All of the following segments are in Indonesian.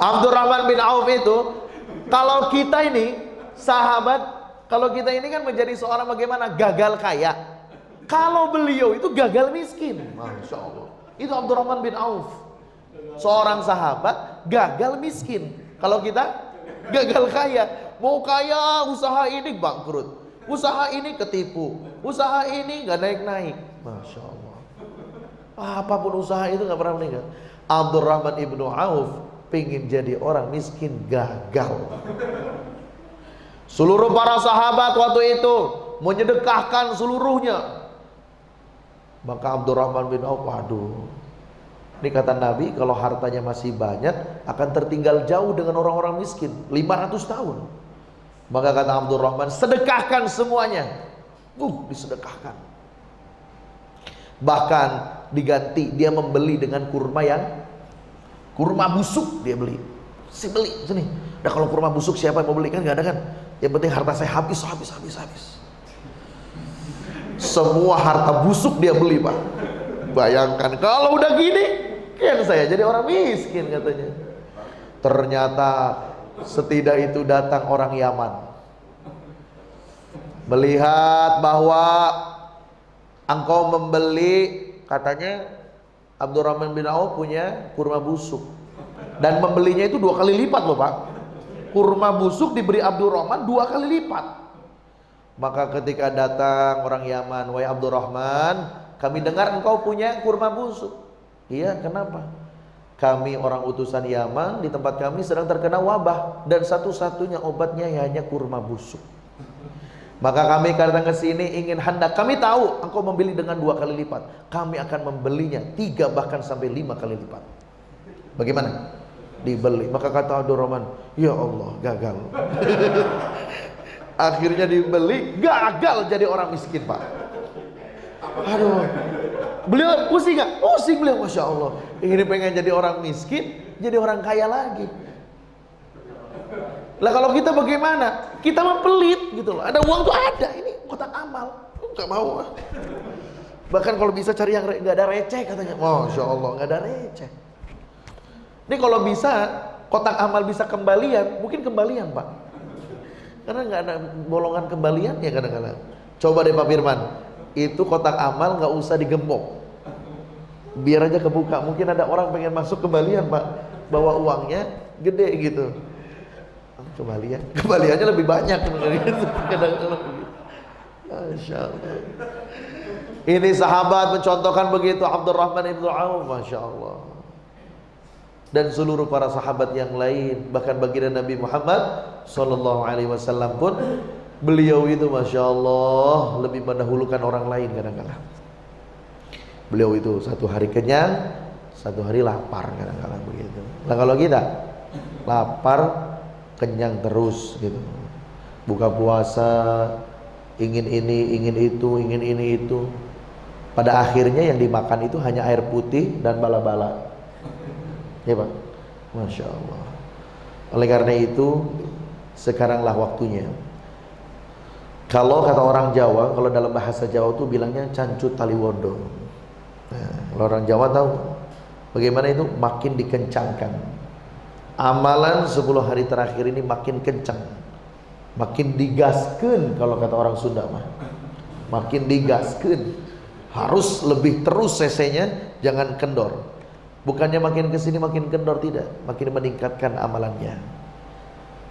Abdurrahman bin Auf itu, kalau kita ini sahabat, kalau kita ini kan menjadi seorang bagaimana? Gagal kaya. Kalau beliau itu gagal miskin. Masya Allah. Itu Abdurrahman bin Auf, seorang sahabat gagal miskin. Kalau kita gagal kaya. Mau kaya, usaha ini bangkrut, usaha ini ketipu, usaha ini gak naik-naik. Masya Allah. Apapun usaha itu gak pernah meningkat. Abdurrahman ibnu Auf pengen jadi orang miskin, gagal. Seluruh para sahabat waktu itu menyedekahkan seluruhnya. Maka Abdurrahman bin Auf, waduh, ini kata Nabi, kalau hartanya masih banyak akan tertinggal jauh dengan orang-orang miskin 500 tahun. Maka kata Abdurrahman, sedekahkan semuanya. Disedekahkan. Bahkan diganti, dia membeli dengan kurma busuk dia beli. Beli sini. Nah kalau kurma busuk siapa yang mau beli, kan nggak ada kan? Yang penting harta saya habis. Semua harta busuk dia beli, Pak. Bayangkan kalau udah gini, kan saya jadi orang miskin katanya. Ternyata setidak itu datang orang Yaman, melihat bahwa engkau membeli, katanya Abdurrahman bin Auf punya kurma busuk, dan membelinya itu 2 kali lipat loh, Pak. Kurma busuk diberi Abdurrahman 2 kali lipat. Maka ketika datang orang Yaman, wahai Abdurrahman, kami dengar engkau punya kurma busuk. Iya, kenapa? Kami orang utusan Yaman, di tempat kami sedang terkena wabah, dan satu-satunya obatnya hanya kurma busuk. Maka kami datang ke sini ingin hendak, kami tahu engkau membeli dengan 2 kali lipat, kami akan membelinya 3 bahkan sampai 5 kali lipat. Bagaimana? Dibeli. Maka kata Abdurrahman, ya Allah, gagal. Akhirnya dibeli, gagal jadi orang miskin, Pak. Aduh, beliau pusing gak? Pusing beliau, Masya Allah. Ini pengen jadi orang miskin, jadi orang kaya lagi. Lah kalau kita bagaimana? Kita mah pelit gitu loh. Ada uang tuh ada, ini kotak amal, nggak mau. Bahkan kalau bisa cari yang nggak ada receh katanya. Masya Allah, nggak ada receh. Ini kalau bisa kotak amal bisa kembalian, mungkin kembalian, Pak. Karena nggak ada bolongan kembalian ya kadang-kadang. Coba deh Pak Firman, itu kotak amal nggak usah digembok, biar aja kebuka. Mungkin ada orang pengen masuk kembalian, Pak, bawa uangnya gede gitu. Kembaliannya lebih banyak kadang-kadang. Masya Allah. Ini sahabat mencontohkan begitu, Abdurrahman ibnu Auf, Masya Allah. Dan seluruh para sahabat yang lain, bahkan baginda Nabi Muhammad Sallallahu Alaihi Wasallam pun, beliau itu Masya Allah lebih mendahulukan orang lain kadang-kadang. Beliau itu satu hari kenyang, satu hari lapar kadang-kadang begitu. Nah kalau kita lapar, kenyang terus gitu. Buka puasa, ingin ini, ingin itu, ingin ini itu. Pada akhirnya yang dimakan itu hanya air putih dan bala-bala. Ya Pak, Masya Allah. Oleh karena itu, sekaranglah waktunya. Kalau kata orang Jawa, kalau dalam bahasa Jawa itu bilangnya cancut taliwondo. Nah, kalau orang Jawa tahu bagaimana itu, makin dikencangkan. Amalan 10 hari terakhir ini makin kencang, makin digaskeun kalau kata orang Sunda mah. Makin digaskeun. Harus lebih terus cc-nya, jangan kendor. Bukannya makin kesini makin kendor, tidak, makin meningkatkan amalannya.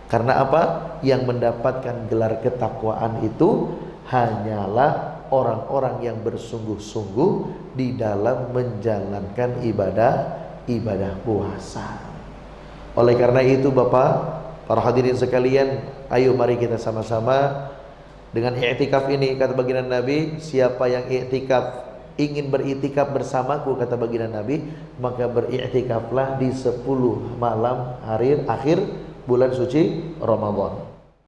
Karena apa? Yang mendapatkan gelar ketakwaan itu hanyalah orang-orang yang bersungguh-sungguh di dalam menjalankan ibadah puasa. Oleh karena itu Bapak, para hadirin sekalian, ayo mari kita sama-sama dengan i'tikaf ini. Kata baginda Nabi, siapa yang i'tikaf, ingin beriktikaf bersamaku, kata baginda Nabi, maka beriktikaflah di 10 malam hari akhir bulan suci Ramadan.